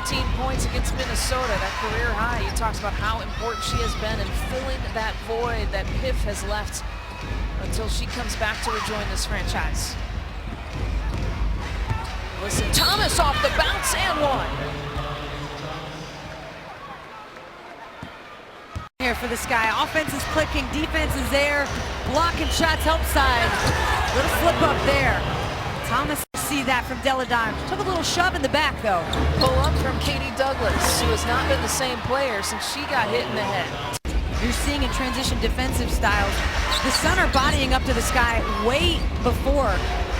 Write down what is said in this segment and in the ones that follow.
17 points against Minnesota, that career high. He talks about how important she has been in filling that void that Piff has left until she comes back to rejoin this franchise. Alyssa Thomas off the bounce and one. Here for this guy. Offense is clicking, defense is there. Blocking shots, help side. Little slip up there. Thomas see that from Deladime. Took a little shove in the back though. Pull up from Katie Douglas, who has not been the same player since she got hit in the head. You're seeing in transition defensive styles, the Sun are bodying up to the Sky way before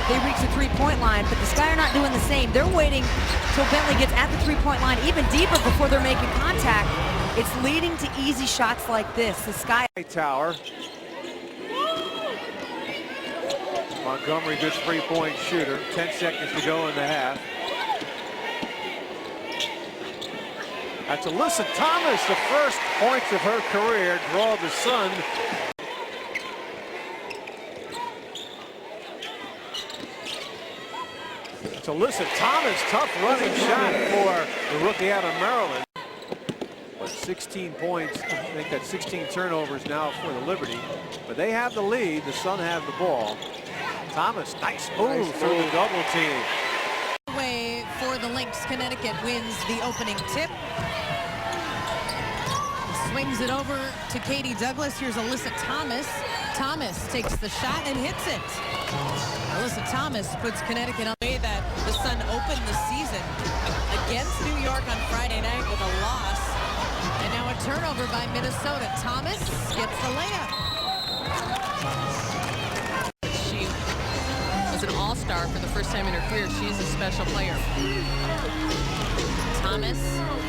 they reach the three-point line, but the Sky are not doing the same. They're waiting till Bentley gets at the three-point line even deeper before they're making contact. It's leading to easy shots like this. The Sky Tower. Montgomery, good three-point shooter. 10 seconds to go in the half. That's Alyssa Thomas, the first points of her career, draw the Sun. It's Alyssa Thomas, tough running shot for the rookie out of Maryland. But 16 points, I think that's 16 turnovers now for the Liberty. But they have the lead, the Sun have the ball. Thomas, nice move through the double team. Way for the Lynx. Connecticut wins the opening tip. Swings it over to Katie Douglas. Here's Alyssa Thomas. Thomas takes the shot and hits it. Alyssa Thomas puts Connecticut on the way that the Sun opened the season against New York on Friday night with a loss. And now a turnover by Minnesota. Thomas gets the layup. She was an all-star for the first time in her career. She's a special player. Thomas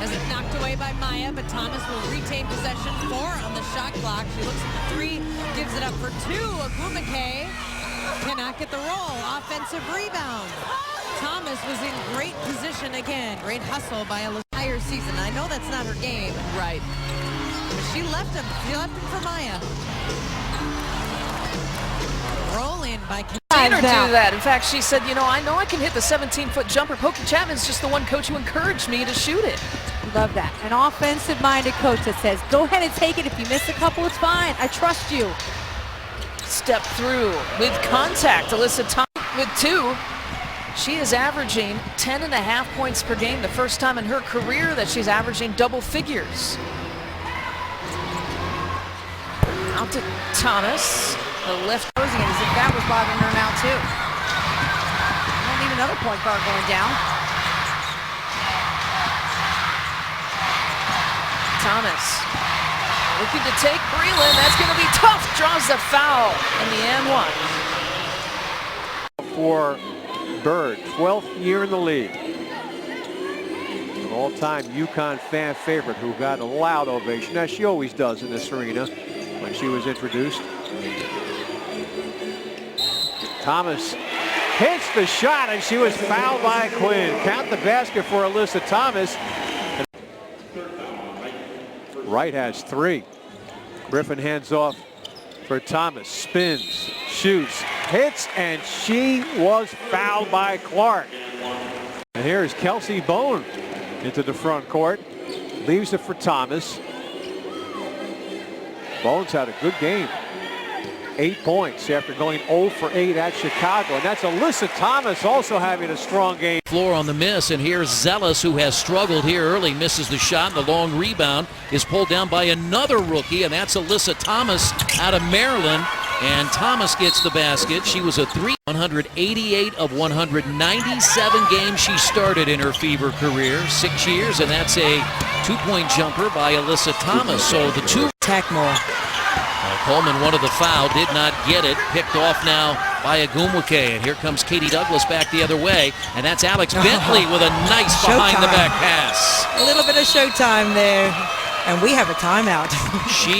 has it knocked away by Maya, but Thomas will retain possession. 4 on the shot clock. She looks at the 3, gives it up for 2. Agumake cannot get the roll. Offensive rebound. Thomas was in great position again. Great hustle by a entire season. I know that's not her game. Right. But she left him. She left him for Maya. Roll in by Seen her do that. In fact, she said, you know I can hit the 17-foot jumper. Pokey Chapman's just the one coach who encouraged me to shoot it. Love that. An offensive-minded coach that says, go ahead and take it. If you miss a couple, it's fine. I trust you. Step through with contact. Alyssa Thomas with 2. She is averaging 10.5 points per game, the first time in her career that she's averaging double figures. Out to Thomas. The left closing it as if that was bothering her now too. We don't need another point guard going down. Thomas looking to take Breland. That's going to be tough. Draws the foul in the and one. For Bird, 12th year in the league. An all-time UConn fan favorite who got a loud ovation, as she always does in this arena when she was introduced. Thomas hits the shot, and she was fouled by Quinn. Count the basket for Alyssa Thomas. Wright has 3. Griffin hands off for Thomas. Spins, shoots, hits, and she was fouled by Clark. And here's Kelsey Bone into the front court. Leaves it for Thomas. Bones had a good game. 8 points after going 0 for 8 at Chicago. And that's Alyssa Thomas also having a strong game. Floor on the miss, and here's Zealous, who has struggled here early, misses the shot. The long rebound is pulled down by another rookie, and that's Alyssa Thomas out of Maryland. And Thomas gets the basket. She was a 188 of 197 games she started in her Fever career. 6 years, and that's a 2-point jumper by Alyssa Thomas. So the 2 attack more. Coleman wanted the foul, did not get it. Picked off now by Agumake. And here comes Katie Douglas back the other way. And that's Alex Bentley with a nice behind-the-back pass. A little bit of showtime there. And we have a timeout. She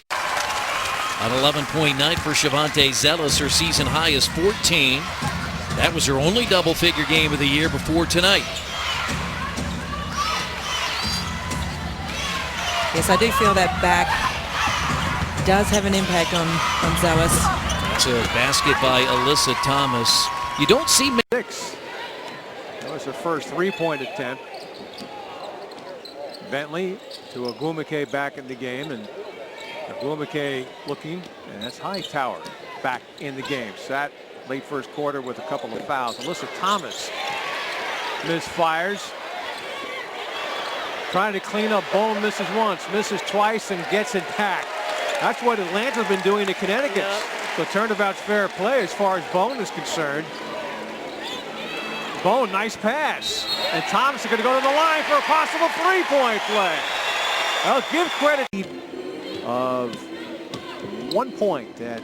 an 11-point night for Shavonte Zealous. Her season high is 14. That was her only double-figure game of the year before tonight. Yes, I do feel that back does have an impact on Zealous. It's a basket by Alyssa Thomas. You don't see 6. That was her first 3-point attempt. Bentley to Agumake back in the game, and Agumake looking, and that's Hightower back in the game. Sat late first quarter with a couple of fouls. Alyssa Thomas misfires. Trying to clean up. Bone misses once, misses twice, and gets it back. That's what Atlanta's been doing to Connecticut. Yep. So turnabout's fair play as far as Bone is concerned. Bone, nice pass. And Thomas is going to go to the line for a possible three-point play. I'll give credit of 1 point at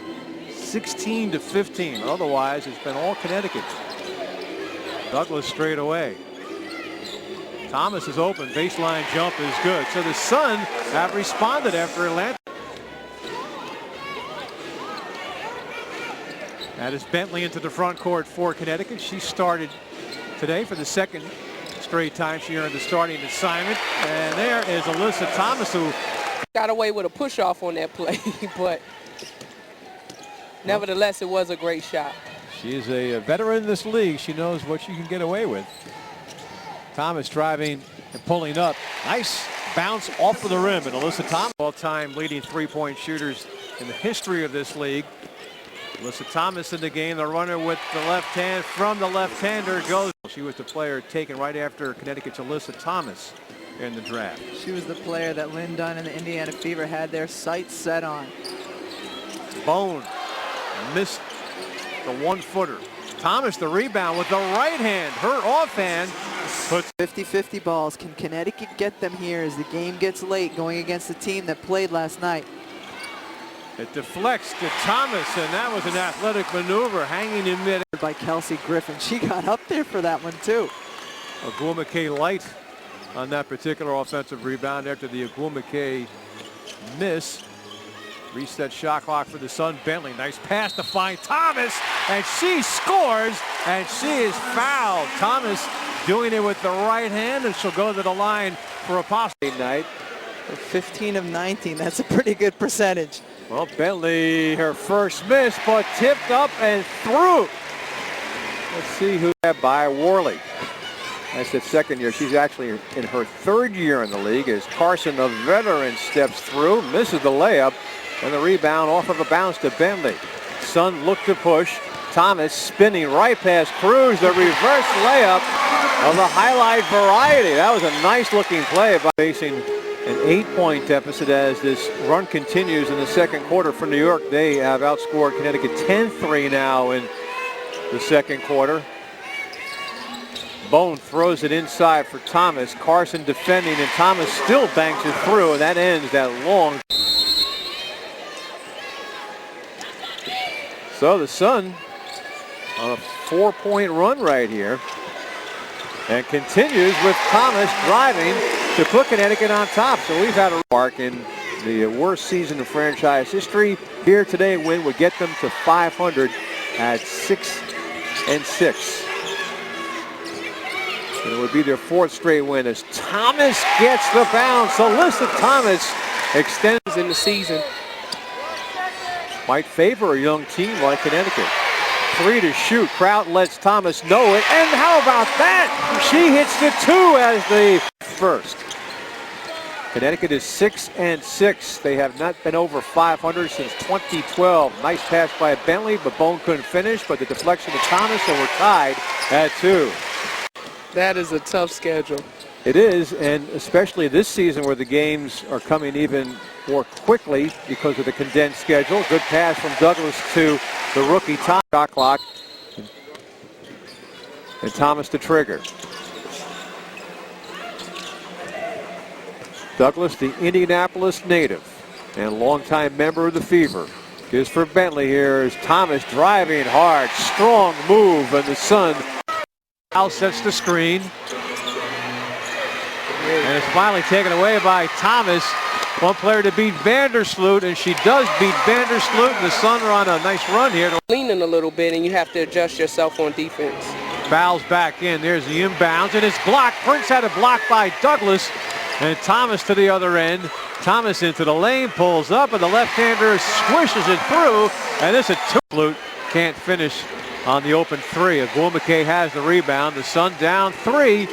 16-15. Otherwise, it's been all Connecticut. Douglas straight away. Thomas is open. Baseline jump is good. So the Sun have responded after Atlanta. That is Bentley into the front court for Connecticut. She started today for the second straight time she earned the starting assignment. And there is Alyssa Thomas, who got away with a push-off on that play, but nevertheless, it was a great shot. she is a veteran in this league. She knows what she can get away with. Thomas driving and pulling up. Nice bounce off of the rim. And Alyssa Thomas, all-time leading three-point shooters in the history of this league. Alyssa Thomas in the game, the runner with the left hand from the left-hander goes. She was the player taken right after Connecticut's Alyssa Thomas in the draft. She was the player that Lynn Dunn and the Indiana Fever had their sights set on. Bone missed the one-footer. Thomas the rebound with the right hand. Her offhand puts 50-50 balls. Can Connecticut get them here as the game gets late going against the team that played last night? it deflects to Thomas, and that was an athletic maneuver hanging in mid. By Kelsey Griffin. She got up there for that one too. Agumake light on that particular offensive rebound after the Agumake miss. Reset shot clock for the Sun. Bentley, nice pass to find Thomas, and she scores, and she is fouled. Thomas doing it with the right hand, and she'll go to the line for a possible night. 15 of 19. That's a pretty good percentage. Well, Bentley, her first miss, but tipped up and through. Let's see who that by Worley. That's the second year. She's actually in her third year in the league as Carson, the veteran, steps through, misses the layup, and the rebound off of a bounce to Bentley. Sun looked to push. Thomas spinning right past Cruz, the reverse layup of the highlight variety. That was a nice looking play by facing an 8-point deficit as this run continues in the second quarter for New York. They have outscored Connecticut 10-3 now in the second quarter. Bone throws it inside for Thomas. Carson defending, and Thomas still banks it through, and that ends that long. So the Sun on a 4-point run right here, and continues with Thomas driving to put Connecticut on top. So we've had a mark in the worst season in franchise history. Here today, a win would get them to 500 at 6-6. And it would be their fourth straight win as Thomas gets the bounce. Alyssa Thomas extends In the season, might favor a young team like Connecticut. 3 to shoot. Kraut lets Thomas know it. And how about that? She hits the 2 as the first. Connecticut is 6-6. They have not been over 500 since 2012. Nice pass by Bentley, but Bone couldn't finish. But the deflection to Thomas, and we're tied at 2. that is a tough schedule. It is, and especially this season where the games are coming even more quickly because of the condensed schedule. Good pass from Douglas to the rookie Thomas. Shot clock. And Thomas to trigger. Douglas, the Indianapolis native and longtime member of the Fever, is for Bentley here as Thomas driving hard. Strong move, and the Sun now sets the screen. And it's finally taken away by Thomas. One player to beat Vandersloot, and she does beat Vandersloot, and the Sun are on a nice run here. Leaning a little bit, and you have to adjust yourself on defense. Fouls back in. There's the inbounds, and it's blocked. Prince had it blocked by Douglas, and Thomas to the other end. Thomas into the lane, pulls up, and the left-hander swishes it through, and this is a two-flute. Can't finish on the open 3. Agumake has the rebound. The Sun down 3.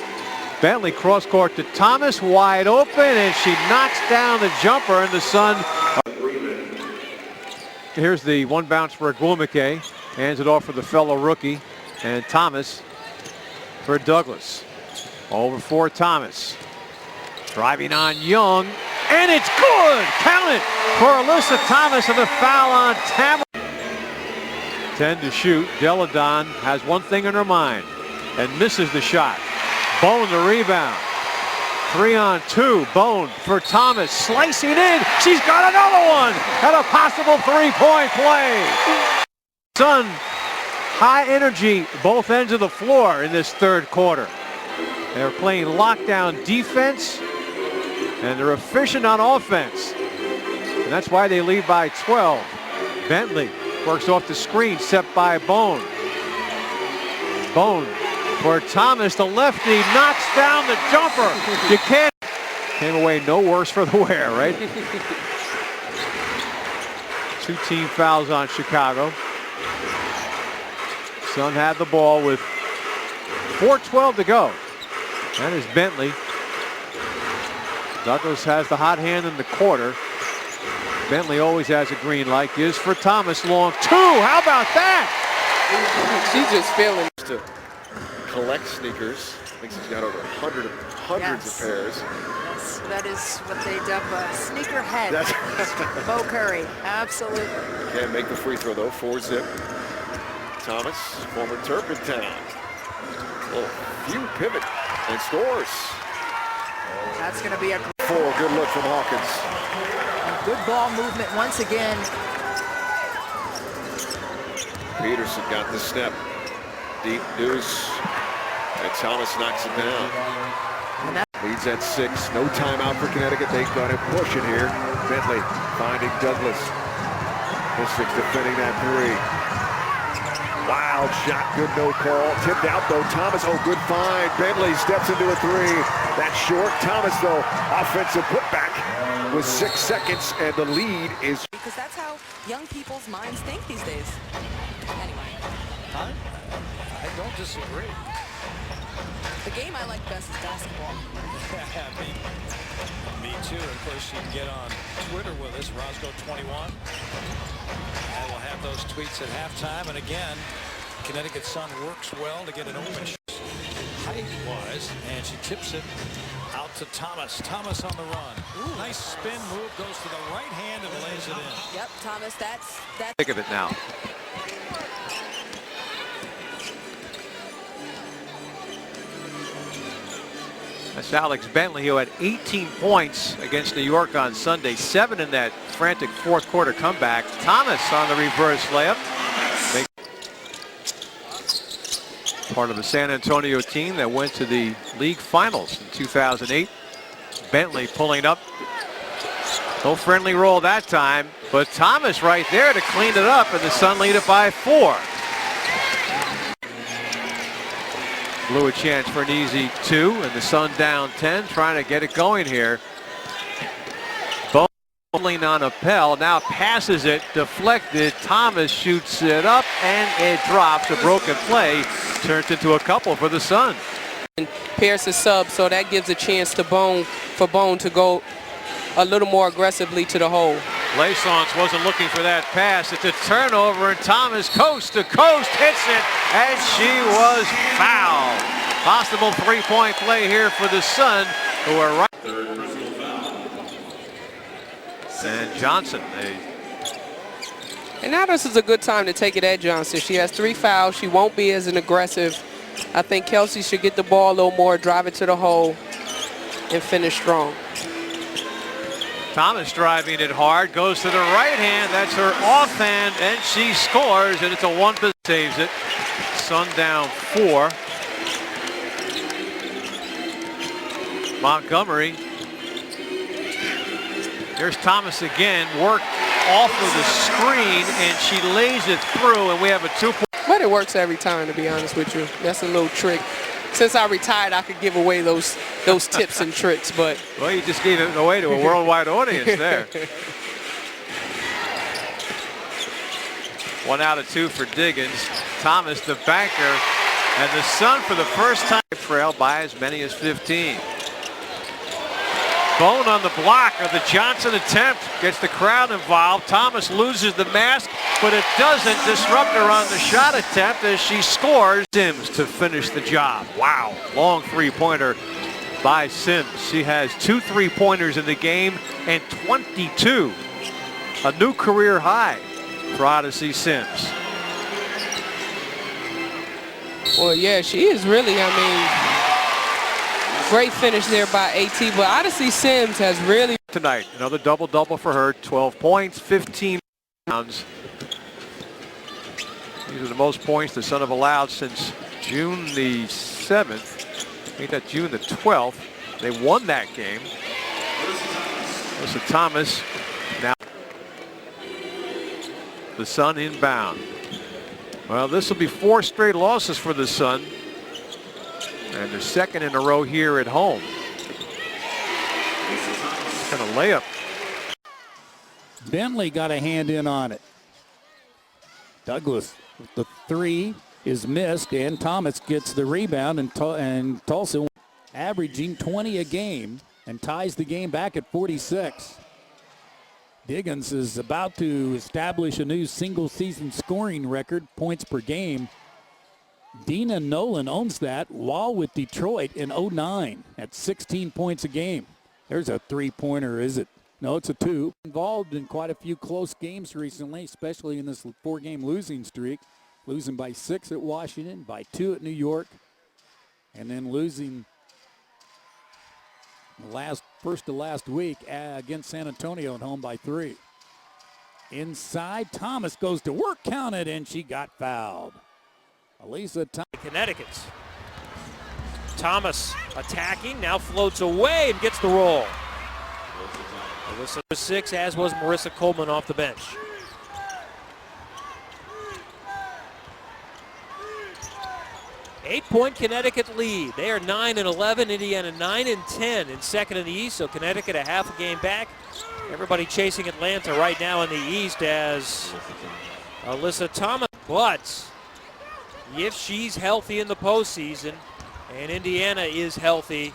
Bentley cross court to Thomas, wide open, and she knocks down the jumper, and the Sun. Here's the one bounce for Agwuemeke. Hands it off for the fellow rookie, and Thomas for Douglas. Over for Thomas. Driving on Young, and it's good! Count it for Alyssa Thomas, and the foul on Tamara. 10 to shoot. Deladon has one thing in her mind and misses the shot. Bone the rebound. 3 on 2. Bone for Thomas. Slicing in. She's got another one. And a possible three-point play. Sun, high energy both ends of the floor in this third quarter. They're playing lockdown defense, and they're efficient on offense. And that's why they lead by 12. Bentley works off the screen, set by Bone. Bone for Thomas, the lefty, knocks down the jumper. You can't. Came away no worse for the wear, right? 2 team fouls on Chicago. Sun had the ball with 4:12 to go. That is Bentley. Douglas has the hot hand in the quarter. Bentley always has a green light. Gives for Thomas, long 2. How about that? She's just feeling. To collect sneakers. I think she's got over hundreds of pairs. Yes, that is what they dub sneakerhead. Bo Curry, absolutely. Can't make the free throw though. 4-zip. Thomas, former Turpentine. Oh, few pivot and scores. That's going to be a Good look from Hawkins. good ball movement once again. Peterson got the step. Deep deuce. And Thomas knocks it down. Leads at 6. No timeout for Connecticut. They've got him pushing here. Bentley finding Douglas. Mystics defending that 3. Wild shot, good no call. Tipped out though. Thomas, oh, good find. Bentley steps into a 3. That's short. Thomas though, offensive putback with 6 seconds, and the lead is. Because that's how young people's minds think these days. Anyway. I don't disagree. The game I like best is basketball. Me too. Of course, you can get on Twitter with us, Roscoe21. And we'll have those tweets at halftime. And again, Connecticut Sun works well to get an open shot height-wise, and she tips it out to Thomas. Thomas on the run. Ooh, nice spin move, goes to the right hand and lays it in. Yep, Thomas, that's. Think of it now. That's Alex Bentley, who had 18 points against New York on Sunday, 7 in that frantic fourth quarter comeback. Thomas on the reverse layup. Part of the San Antonio team that went to the league finals in 2008. Bentley pulling up. No friendly roll that time, but Thomas right there to clean it up, and the Sun lead it by 4. Blew a chance for an easy 2, and the Sun down 10, trying to get it going here. Bowling on Appel, now passes it, deflected. Thomas shoots it up, and it drops. A broken play turns into a couple for the Sun. Pierce is sub, so that gives a chance to Bone to go a little more aggressively to the hole. Laissance wasn't looking for that pass. It's a turnover, and Thomas coast to coast hits it, and she was fouled. Possible three-point play here for the Sun, who are right. And Johnson, and now this is a good time to take it at Johnson. She has 3 fouls. She won't be as an aggressive. I think Kelsey should get the ball a little more, drive it to the hole, and finish strong. Thomas driving it hard, goes to the right hand. That's her offhand, and she scores, and it's a 1 position. Saves it. Sun down 4. Montgomery. Here's Thomas again, worked off of the screen, and she lays it through, and we have a 2-point. But it works every time, to be honest with you. That's a little trick. Since I retired, I could give away those tips and tricks, but. Well, you just gave it away to a worldwide audience there. 1 out of 2 for Diggins. Thomas, the banker, and the Sun for the first time. trail by as many as 15. Bone on the block of the Johnson attempt. Gets the crowd involved. Thomas loses the mask, but it doesn't disrupt her on the shot attempt as she scores. Sims to finish the job. Wow, long three-pointer by Sims. She has 2 3-pointers in the game and 22. A new career high for Odyssey Sims. Well, yeah, she is really, great finish there by AT, but Odyssey Sims has really... Tonight, another double-double for her, 12 points, 15 rebounds. These are the most points the Sun have allowed since June the 7th. Ain't that June the 12th? They won that game. Alyssa Thomas now. The Sun inbound. Well, this will be 4 straight losses for the Sun. And their second in a row here at home. Kind of layup. Bentley got a hand in on it. Douglas, the 3 is missed, and Thomas gets the rebound, and Tulsa averaging 20 a game and ties the game back at 46. Diggins is about to establish a new single-season scoring record, points per game. Dina Nolan owns that while with Detroit in 09 at 16 points a game. There's a 3-pointer, is it? No, it's a 2. Involved in quite a few close games recently, especially in this 4-game losing streak. Losing by 6 at Washington, by 2 at New York, and then losing first to last week against San Antonio at home by 3. Inside, Thomas goes to work, counted, and she got fouled. Alyssa Connecticut. Thomas attacking, now floats away and gets the roll. Alyssa 6, as was Marissa Coleman off the bench. Eight-point Connecticut lead. They are 9-11. Indiana 9-10 in second in the East. So Connecticut a half a game back. Everybody chasing Atlanta right now in the East as Alyssa Thomas. But if she's healthy in the postseason and Indiana is healthy,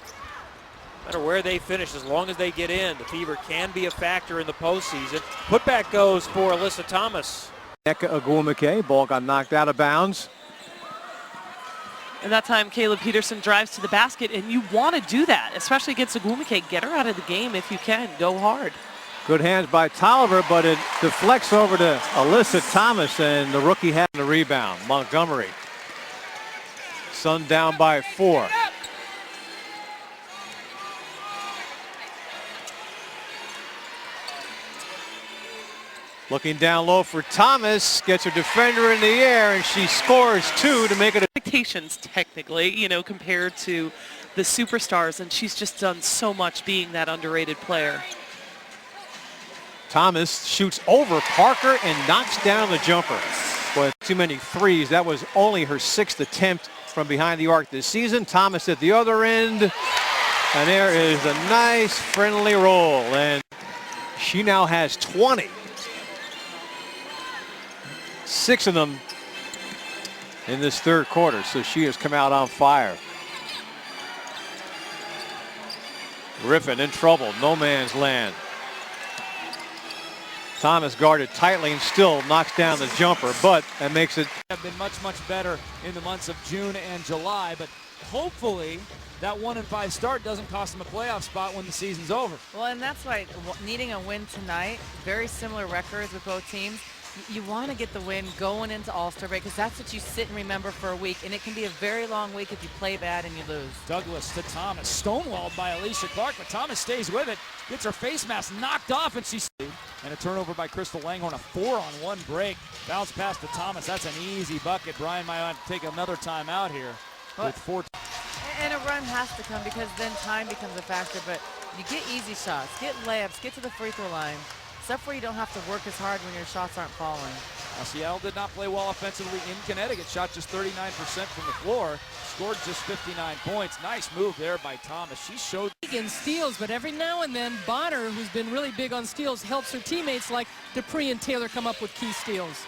no matter where they finish, as long as they get in, the Fever can be a factor in the postseason. Putback goes for Alyssa Thomas. Nneka Ogwumike, ball got knocked out of bounds. And that time, Caleb Peterson drives to the basket, and you want to do that, especially against Ogwumike. Get her out of the game if you can. Go hard. Good hands by Tolliver, but it deflects over to Alyssa Thomas, and the rookie had the rebound. Montgomery. Sun down by 4. Looking down low for Thomas, gets her defender in the air, and she scores 2 to make it. Expectations, technically, compared to the superstars, and she's just done so much being that underrated player. Thomas shoots over Parker and knocks down the jumper. With too many threes, that was only her 6th attempt from behind the arc this season. Thomas at the other end, and there is a nice friendly roll, and she now has 20. 6 of them in this third quarter, so she has come out on fire. Griffin in trouble, no man's land. Thomas guarded tightly and still knocks down the jumper, but that makes it. Have been much better in the months of June and July, but hopefully that 1-5 start doesn't cost them a playoff spot when the season's over. Well, and that's why needing a win tonight, very similar records with both teams. You want to get the win going into All-Star break because that's what you sit and remember for a week, and it can be a very long week if you play bad and you lose. Douglas to Thomas, stonewalled by Alicia Clark, but Thomas stays with it, gets her face mask knocked off, and and a turnover by Crystal Langhorn, a 4-on-1 break. Bounce pass to Thomas, that's an easy bucket. Brian might have to take another timeout here with 4. And a run has to come because then time becomes a factor, but you get easy shots, get layups, get to the free throw line. Stuff where you don't have to work as hard when your shots aren't falling. Now, Seattle did not play well offensively in Connecticut. Shot just 39% from the floor. Scored just 59 points. Nice move there by Thomas. She showed In steals, but every now and then Bonner, who's been really big on steals, helps her teammates like Dupree and Taylor come up with key steals.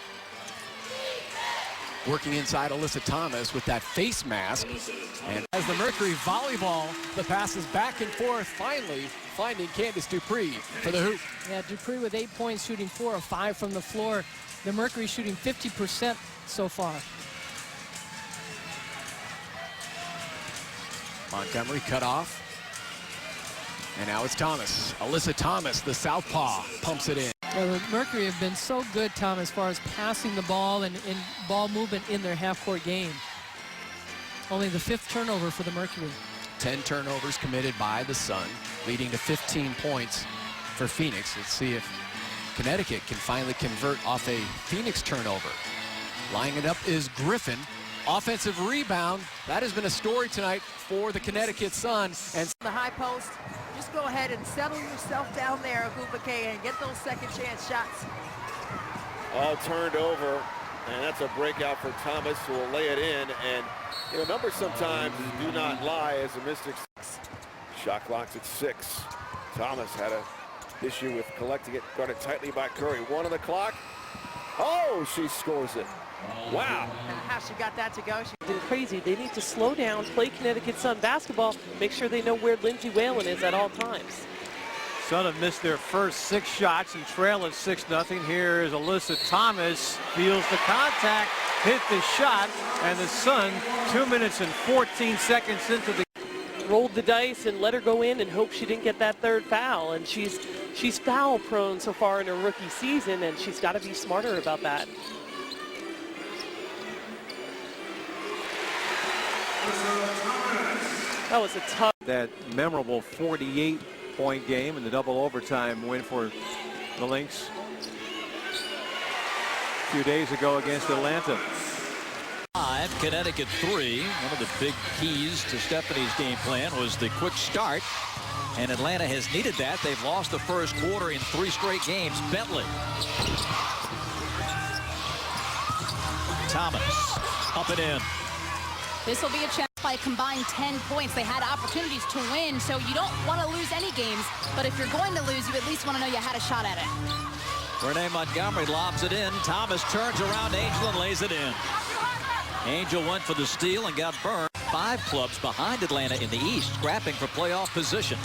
working inside Alyssa Thomas with that face mask. And as the Mercury volleyball, the passes back and forth, finally finding Candice Dupree for the hoop. Yeah, Dupree with 8 points, shooting 4 of 5 from the floor. The Mercury shooting 50% so far. Montgomery cut off. And now it's Thomas. Alyssa Thomas, the southpaw, pumps it in. Well, the Mercury have been so good, Tom, as far as passing the ball and ball movement in their half-court game. Only the 5th turnover for the Mercury. 10 turnovers committed by the Sun, leading to 15 points for Phoenix. Let's see if Connecticut can finally convert off a Phoenix turnover. Lining it up is Griffin. Offensive rebound. That has been a story tonight for the Connecticut Sun. And the high post, just go ahead and settle yourself down there, Ogwumike, and get those second chance shots. All turned over, and that's a breakout for Thomas, who will lay it in. And you know, numbers sometimes do not lie as the Mystics. Shot clock's at 6. Thomas had an issue with collecting it, guarded tightly by Curry. 1 on the clock. Oh, she scores it. Wow. How she got that to go. Been crazy. They need to slow down, play Connecticut Sun basketball, make sure they know where Lindsay Whalen is at all times. Sun have missed their first 6 shots and trail at 6-0. Here is Alyssa Thomas, feels the contact, hit the shot, and the Sun 2 minutes and 14 seconds into the rolled the dice and let her go in and hope she didn't get that 3rd foul. And she's foul prone so far in her rookie season, and she's got to be smarter about that. That was a tough. That memorable 48-point game in the double overtime win for the Lynx a few days ago against Atlanta. 5, Connecticut 3. One of the big keys to Stephanie's game plan was the quick start, and Atlanta has needed that. They've lost the first quarter in 3 straight games. Bentley. Thomas up and in. This will be a chance by a combined 10 points. They had opportunities to win, so you don't want to lose any games. But if you're going to lose, you at least want to know you had a shot at it. Renee Montgomery lobs it in. Thomas turns around Angel and lays it in. Angel went for the steal and got burned. 5 clubs behind Atlanta in the East, scrapping for playoff position.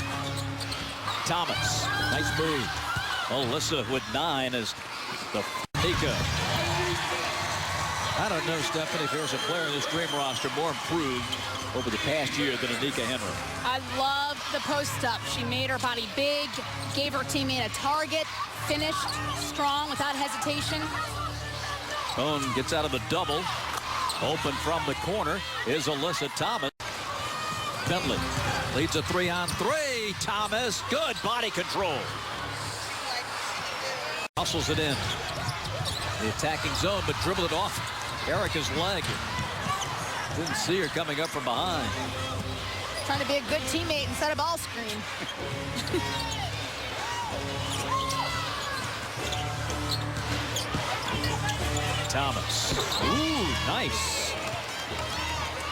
Thomas, nice move. Alyssa with 9 as the Nika. I don't know, Stephanie, if there's a player in this Dream roster more improved over the past year than Anika Henry. I love the post-up. She made her body big, gave her teammate a target, finished strong without hesitation. Bone gets out of the double. Open from the corner is Alyssa Thomas. Bentley leads a 3-on-3. Thomas, good body control. Hustles it in. The attacking zone, but dribbled it off Erica's leg. Didn't see her coming up from behind. Trying to be a good teammate and set a ball screen. Thomas. Ooh, nice.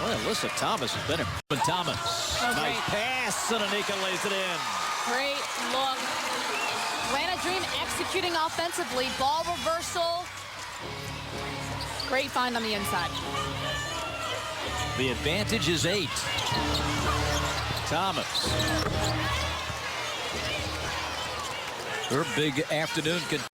Well, Alyssa Thomas has been in. Thomas. Oh, nice pass, and Anika lays it in. Great look. Atlanta Dream executing offensively. Ball reversal. Great find on the inside. The advantage is 8. Thomas. Her big afternoon